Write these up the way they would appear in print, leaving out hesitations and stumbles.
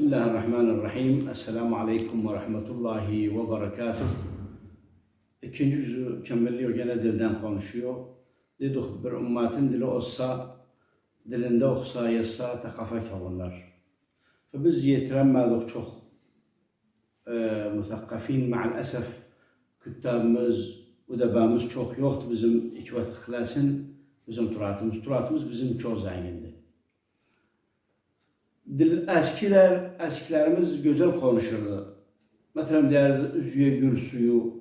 Bismillahirrahmanirrahim. Esselamu Aleyküm ve Rahmetullahi ve Berekatuhu. İkinci yüzü Kembelliyor gene dilden konuşuyor. Dedik bir ümmetin dili olsa, dilinde okusa, yazsa, takafa kavunlar. Ve biz yetiremedik çok müthakkafin maalesef küttabımız, udebamız çok yoktu bizim ikvetliklesin, bizim turatımız. Turatımız bizim çok zengindi. Eskilerimiz güzel konuşurdu. Mesela derdi üzüye gül suyu,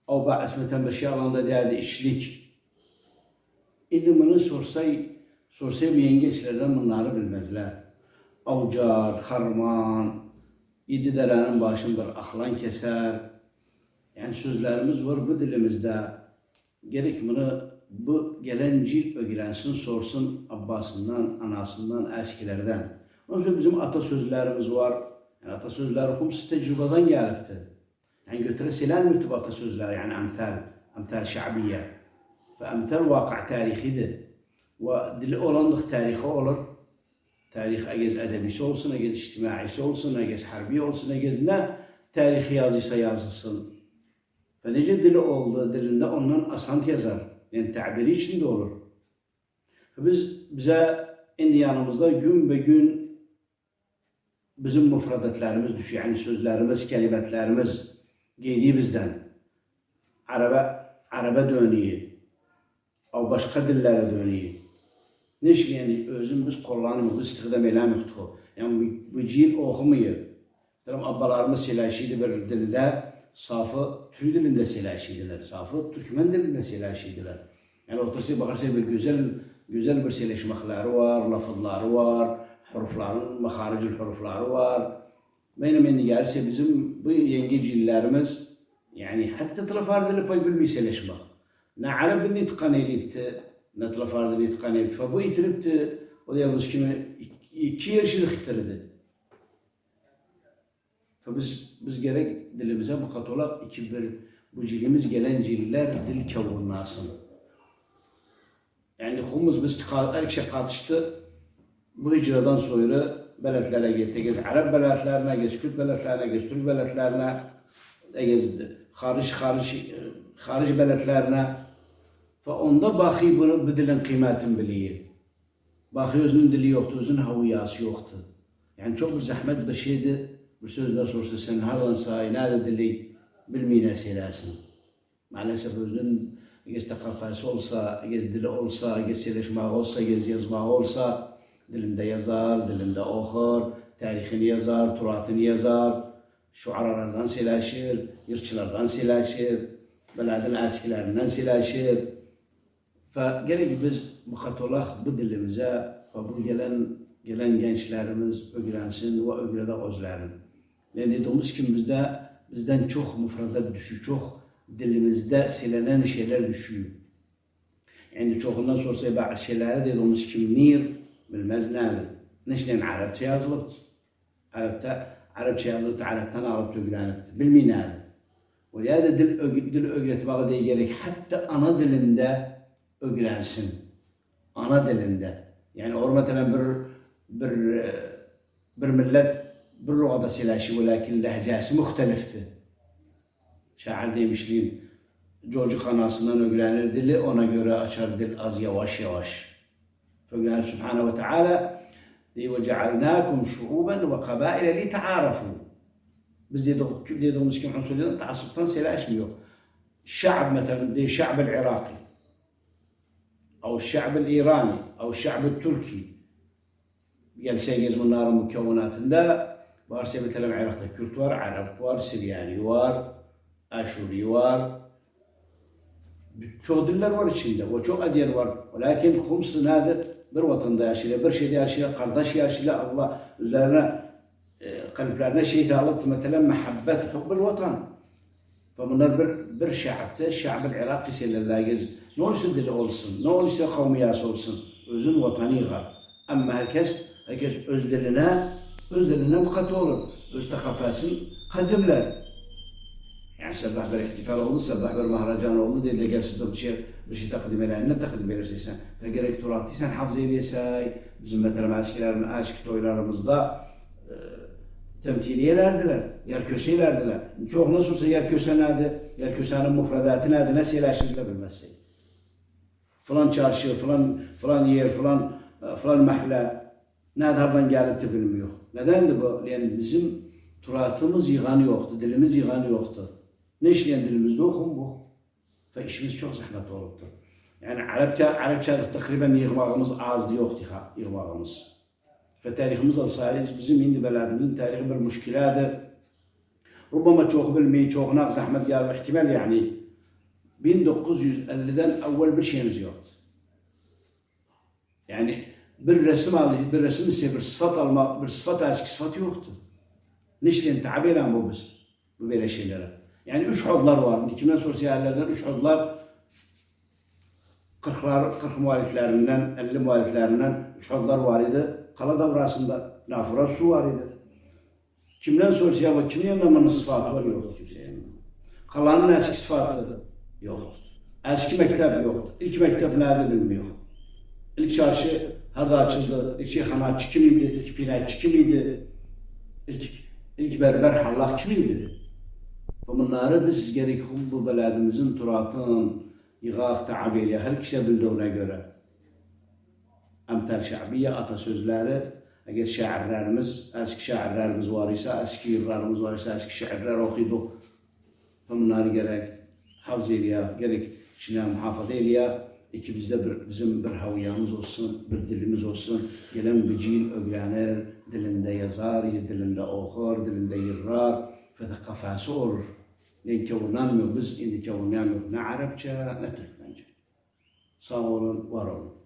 o bazı bir şey alanda derdi içlik. İdimini sorsay bu yengeçlerden bunları bilmezler. Avcar, harman, yedi derenin başındır, ahlan keser. Yani sözlerimiz var bu dilimizde. Gerek bunu bu gelen cil öğrensin, sorsun abbasından, anasından, eskilerden. Onun için bizim atasözlerimiz var. Yani atasözleri Hums tecrübeden gelipti. Yani götüresilen mütüb atasözler yani amthal şa'biye. Ve amthal vakıa tarihidir. Ve dili olanlık tarihi olur. Tarih egez edebisi olsun, egez içtimaisi olsun, egez harbi olsun, egez ne tarihi yazıysa yazılsın. Ve nece dili oldu, dilinde ondan asant yazar. Yani tabiri içinde olur. Bize indi yanımızda gün be gün bizim müfredatlarımız düşüyor. Yani sözlerimiz, kelimetlerimiz giydiği bizden. Araba dönüyor. O başka dillere dönüyor. Neş yani özüm biz kullanmıyoruz, biz istihdam edemiyoruz. Yani bu cil okumuyor. Abbalarımız silaşiydi bir dilde, safı Türk dilinde silaşiydiler. Safı Türkmen dilinde silaşiydiler. Yani otursa bakarsa bir güzel bir sileşmekleri var, lafızları var, hurufların, maharicil hurufları var. Benim gelse bizim bu yeni cillerimiz yani hatta telefar dili pay bilmeyi sileşmek. Ne Arap dilini itkan edipti, ne telefar dilini itkan edipti. Fa bu itiripti, o diyemiz kimi 2 yaşını xittirdi. Fa biz gerek dilimize bu katolak bu cilimiz gelen ciller dil kavurnasın. Yani Hums biz erkek katıştı. Bu hicradan sonra beletlere gitti. Gez Arap beletlerine, gez Kürt beletlerine, gez Türk beletlerine, gez hariç beletlerine. Ve onda bakı bu dilin kıymetini biliyor. Bakı özünün dili yoktu, özünün haviyası yoktu. Yani çok bir zahmet bir şeydi. Bir sözle sorsa sen halansa, nerede dili bilmeyene söylersin. Maalesef özünün gez takafası olsa, gez dili olsa, gez söyleşmek olsa, gez yazmak olsa, dilinde yazar, dilinde okur, tarihini yazar, turatını yazar, şuaralardan silaşır, yırtçılardan silaşır, beladın eskilerinden silaşır. Ve gerek biz mukatolak bu dilimize ve bu gelen gençlerimiz öğrensin ve öğrede özlerin. Yani dediğimiz gibi bizden çok müfredat düşüyor, çok dilimizde silenen şeyler düşüyor. Yani çoğundan sorsa bazı şeyler dediğimiz gibi nir, bilmez nedir. Neşlen Arapça yazılıp, Arapça yazılıp, Arap'tan alıp öğrenip, bilmeyi nedir. Ve ya da dil öğretmek diye gerek, hatta ana dilinde öğrensin. Ana dilinde. Yani mesela bir millet bir lügada silaşı, lakin lehcesi muhtelifti. Şair demişliğin, çocuk anasından öğrenir dili, ona göre açar dil az yavaş yavaş. فقال سبحانه وتعالى وجعلناكم شعوبا وقبائل لتعارفوا. Biz dediğimiz gibi unsurlardan taassuptan silaşmıyor. Şa'b mesela de Şa'b el-Iraki, او الشعب الايراني او الشعب التركي. Gelseniz bunların mükevvenatında varsa mesela Irak'ta Kürt var, Arap var, Siryani var, Aşuri var. Çok diller var içinde, o çok adyer var. Lakin Hums'un adı bir vatanda yaşıyla, bir şeyde yaşıyla, kardeş yaşıyla Allah üzerine, kalplerine şey alıp mesela muhabbet, hubbul vatan. Bunlar bir şa'bte, Şa'b-ı Iraki sellelâh ne olursa dili olsun, ne olursa kavmiyası olsun, özün vatanı var. Ama herkes öz diline mukat olur, öz takafasını kadimler. Yani sabah bir ihtifal oldu, sabah bir mahracan oldu diye gel sizde bir şey takdim edersen, ne takdim edersen, ve gerek turatıysan hafız edilsey, bizim mesela eskilerin aşk toylarımızda temsiliyelerdiler, yer köşelerdiler. Çok nasılsa yer köşe nerede, yer köşenin mufradatı nerede, nasıl yerleştirilir bilmezsek. Falan çarşı, falan yer, falan mahalle, nereden gelip de bilmiyor. Nedendir bu? Yani bizim turatımız yığanı yoktu, dilimiz yığanı yoktu. Ne işleyen dilimizde okun bu. Ve işimiz çok zahmet oluptu. Yani Arapça takriben yığmağımız azdı yoktu yığmağımız. Ve tarihimiz alsayız bizim indi beladimizin tarihi bir müşkiladır. Rubbama çok bilmeyi, çok nak zahmet gelme ihtimal yani 1950'den evvel bir şeyimiz yoktu. Yani bir resim ise bir sıfat almak, bir sıfat açık sıfat yoktu. Nişleyen tabiyle bu biz, bu böyle şeylere. Yani 3 hodlar var. Kimden sosyallerden 3 hodlar 40 muhaliflerinden, 50 muhaliflerinden 3 hodlar var idi. Kala davrasında nafura su var idi. Kimden sosyal ve kimin yanında sıfatı var yoktu kimseye. Kalanın eski sıfatı yoktu. Eski mektep yoktu. İlk mektep nerede bilmiyor. İlk çarşı harda açıldı. İlk şeyhanatçı kimiydi? İlk pinayetçi kimiydi? İlk berber hallak kimiydi? Bunları biz gerek bu beledimizin turatın, yığaq, tabiyle her kişi bildiğine göre. Emtel şa'biye atasözleri, eğer şairlerimiz, eski şairlerimiz var ise, eski yıllarımız var ise, eski şairler okudu. Bunları gerek hafız eyleye, gerek şuna muhafaza eyleye, ikimizde bizim bir haviyamız olsun, bir dilimiz olsun. Gelen bir cil öğrenir, dilinde yazar, dilinde okur, dilinde yırrar ve de kafası olur. Ne kavunamıyor biz, indi kavunamıyor. Ne Arapça, ne Türkmence. Sağ olun, var olun.